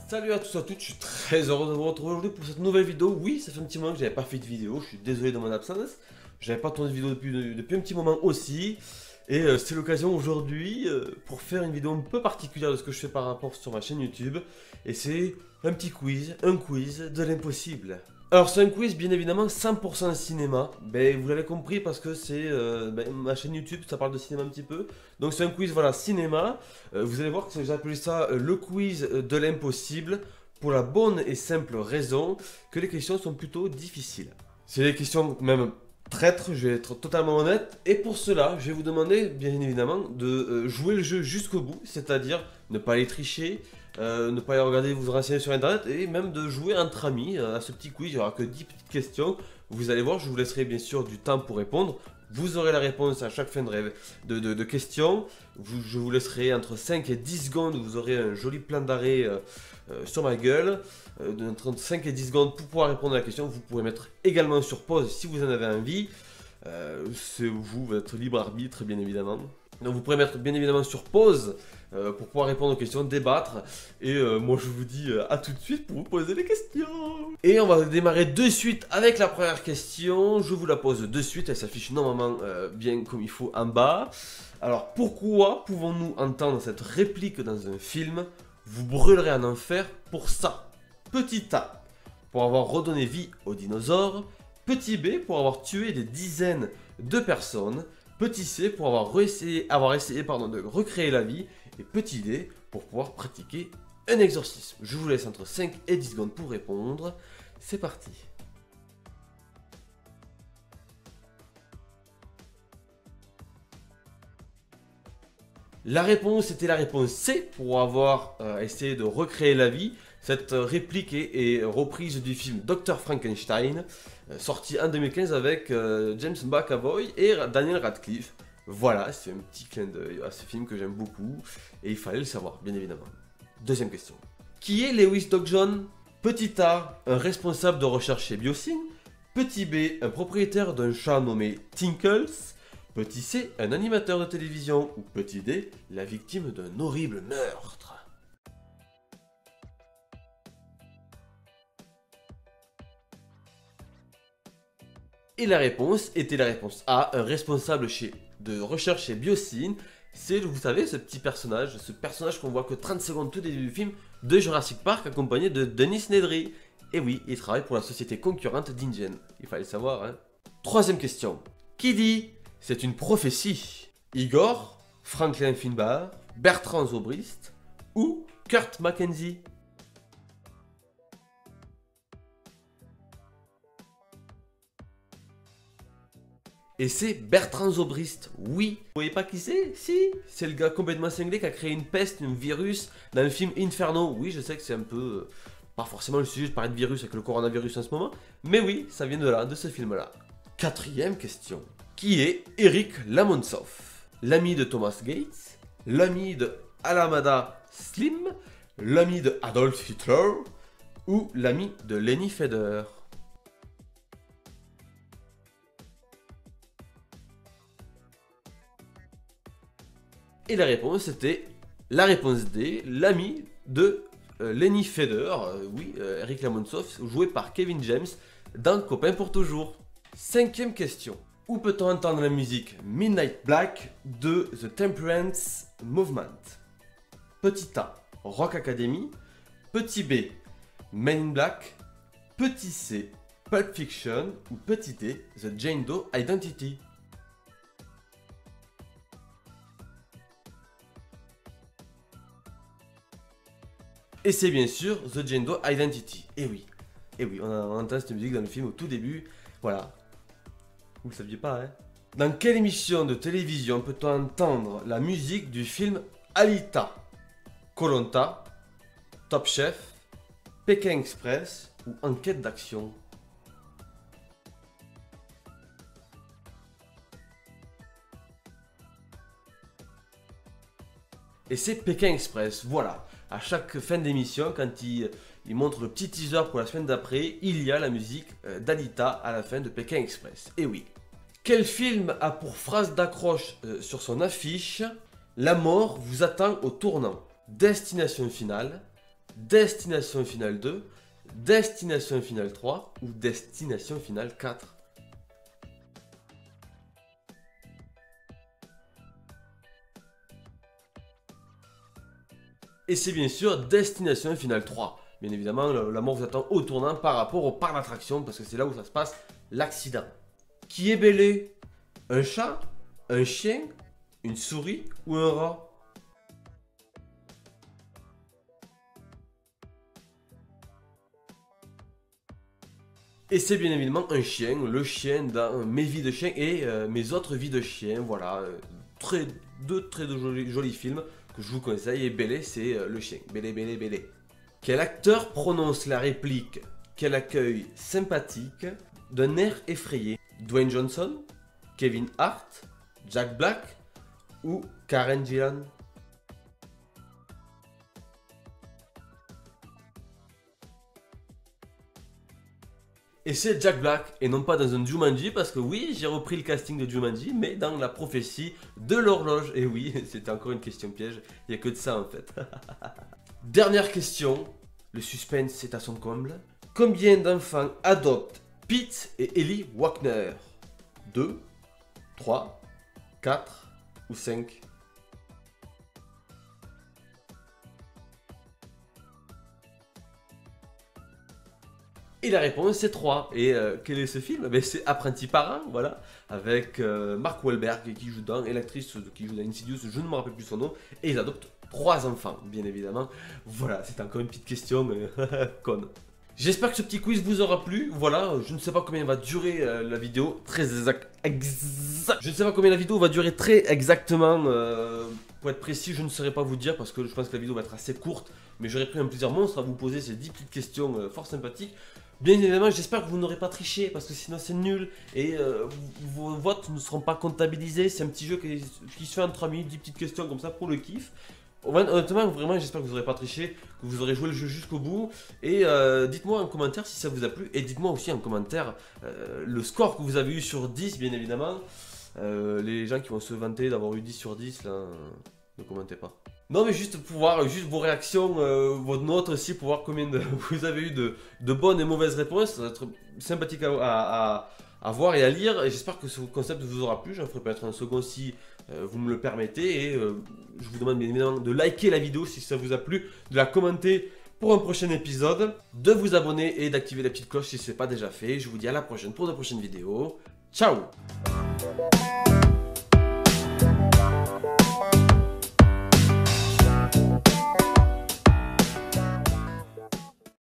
Salut à tous et à toutes, je suis très heureux de vous retrouver aujourd'hui pour cette nouvelle vidéo. Oui, ça fait un petit moment que j'avais pas fait de vidéo, je suis désolé de mon absence. J'avais pas tourné de vidéo depuis un petit moment aussi. Et c'est l'occasion aujourd'hui pour faire une vidéo un peu particulière de ce que je fais par rapport sur ma chaîne YouTube. Et c'est un quiz de l'impossible. Alors c'est un quiz bien évidemment 100% cinéma, ben, vous l'avez compris parce que c'est ma chaîne YouTube, ça parle de cinéma un petit peu. Donc c'est un quiz voilà cinéma, vous allez voir que j'ai appelé ça le quiz de l'impossible pour la bonne et simple raison que les questions sont plutôt difficiles. C'est des questions même traîtres, je vais être totalement honnête, et pour cela je vais vous demander bien évidemment de jouer le jeu jusqu'au bout, c'est-à-dire ne pas aller tricher. Ne pas aller regarder, vous renseigner sur internet et même de jouer entre amis à ce petit quiz. Il n'y aura que 10 petites questions. Vous allez voir, je vous laisserai bien sûr du temps pour répondre. Vous aurez la réponse à chaque fin de question. Je vous laisserai entre 5 et 10 secondes. Vous aurez un joli plan d'arrêt sur ma gueule. Entre 5 et 10 secondes pour pouvoir répondre à la question. Vous pourrez mettre également sur pause si vous en avez envie. C'est vous, votre libre arbitre bien évidemment. Donc vous pourrez mettre bien évidemment sur pause pour pouvoir répondre aux questions, débattre. Et moi je vous dis à tout de suite pour vous poser les questions. Et on va démarrer de suite avec la première question. Je vous la pose de suite, elle s'affiche normalement bien comme il faut en bas. Alors pourquoi pouvons-nous entendre cette réplique dans un film? Vous brûlerez en enfer pour ça. Petit A, pour avoir redonné vie aux dinosaures. Petit B, pour avoir tué des dizaines de personnes. Petit C, pour avoir essayé de recréer la vie. Et petit D, pour pouvoir pratiquer un exorcisme. Je vous laisse entre 5 et 10 secondes pour répondre. C'est parti. La réponse était la réponse C, pour avoir essayé de recréer la vie. Cette réplique est reprise du film Dr Frankenstein, sorti en 2015 avec James McAvoy et Daniel Radcliffe. Voilà, c'est un petit clin d'œil à ce film que j'aime beaucoup, et il fallait le savoir, bien évidemment. Deuxième question. Qui est Lewis Dogjohn? Petit A, un responsable de recherche chez Biosyn. Petit B, un propriétaire d'un chat nommé Tinkles. Petit C, un animateur de télévision. Ou petit D, la victime d'un horrible meurtre. Et la réponse était la réponse A, un responsable de recherche chez Biosyn. C'est, vous savez, ce personnage qu'on voit que 30 secondes tout début du film de Jurassic Park, accompagné de Dennis Nedry. Et oui, il travaille pour la société concurrente d'InGen. Il fallait le savoir, hein. Troisième question. Qui dit? C'est une prophétie. Igor, Franklin Finbar, Bertrand Zobrist ou Kurt Mackenzie? Et c'est Bertrand Zobrist, oui. Vous voyez pas qui c'est? Si, c'est le gars complètement cinglé qui a créé une peste, un virus dans le film Inferno. Oui, je sais que c'est un peu... pas forcément le sujet de parler de virus avec le coronavirus en ce moment. Mais oui, ça vient de là, de ce film-là. Quatrième question. Qui est Eric Lamonsoff? L'ami de Thomas Gates? L'ami de Alameda Slim? L'ami de Adolf Hitler? Ou l'ami de Lenny Feder? Et la réponse était la réponse D, l'ami de Lenny Feder, oui, Eric Lamonsoff, joué par Kevin James dans Copain pour toujours. Cinquième question. Où peut-on entendre la musique Midnight Black de The Temperance Movement? Petit A, Rock Academy. Petit B, Men in Black. Petit C, Pulp Fiction. Ou petit D, The Jane Doe Identity. Et c'est bien sûr The Jane Doe Identity. Et oui, on entend cette musique dans le film au tout début. Voilà. Vous le saviez pas, hein? Dans quelle émission de télévision peut-on entendre la musique du film Alita? Koh-Lanta, Top Chef, Pékin Express ou Enquête d'action? Et c'est Pékin Express, voilà. À chaque fin d'émission, quand il montre le petit teaser pour la semaine d'après, il y a la musique d'Alita à la fin de Pékin Express. Et oui. Quel film a pour phrase d'accroche sur son affiche « La mort vous attend au tournant ». Destination finale, Destination Finale 2, Destination Finale 3 ou Destination Finale 4? Et c'est bien sûr Destination Finale 3. Bien évidemment, la mort vous attend au tournant par rapport au parc d'attraction, parce que c'est là où ça se passe l'accident. Qui est bêlé? Un chat? Un chien? Une souris? Ou un rat? Et c'est bien évidemment un chien, le chien dans mes vies de chien et mes autres vies de chien. Voilà, deux très jolis films que je vous conseille. Et Bélé, c'est le chien. Bélé, Bélé, Bélé. Quel acteur prononce la réplique "Quel accueil sympathique" d'un air effrayé? Dwayne Johnson, Kevin Hart, Jack Black ou Karen Gillan? Et c'est Jack Black, et non pas dans un Jumanji, parce que oui, j'ai repris le casting de Jumanji, mais dans la prophétie de l'horloge. Et oui, c'était encore une question piège, il n'y a que de ça en fait. Dernière question, le suspense est à son comble. Combien d'enfants adoptent Pete et Ellie Wagner? 2, 3, 4 ou 5? Et la réponse c'est 3. Et quel est ce film? Ben, c'est Apprenti Parent, voilà, avec Mark Wahlberg qui joue dedans, et l'actrice qui joue dans Insidious, je ne me rappelle plus son nom, et ils adoptent 3 enfants, bien évidemment. Voilà, c'est encore une petite question, mais conne. J'espère que ce petit quiz vous aura plu. Voilà, je ne sais pas combien va durer la vidéo, je ne sais pas combien la vidéo va durer très exactement. Pour être précis, je ne saurais pas vous dire parce que je pense que la vidéo va être assez courte, mais j'aurais pris un plaisir monstre à vous poser ces 10 petites questions fort sympathiques. Bien évidemment, j'espère que vous n'aurez pas triché parce que sinon c'est nul et vos votes ne seront pas comptabilisés. C'est un petit jeu qui se fait en 3 minutes, 10 petites questions comme ça pour le kiff. Honnêtement, vraiment, j'espère que vous n'aurez pas triché, que vous aurez joué le jeu jusqu'au bout. Et dites-moi en commentaire si ça vous a plu. Et dites-moi aussi en commentaire le score que vous avez eu sur 10, bien évidemment. Les gens qui vont se vanter d'avoir eu 10 sur 10, là, ne commentez pas. Non, mais juste pour voir juste vos réactions, votre note aussi, pour voir combien vous avez eu de bonnes et mauvaises réponses. Ça va être sympathique à voir et à lire. Et j'espère que ce concept vous aura plu. J'en ferai peut-être un second si vous me le permettez. Et je vous demande bien évidemment de liker la vidéo si ça vous a plu, de la commenter pour un prochain épisode, de vous abonner et d'activer la petite cloche si ce n'est pas déjà fait. Je vous dis à la prochaine pour de prochaines vidéos. Ciao!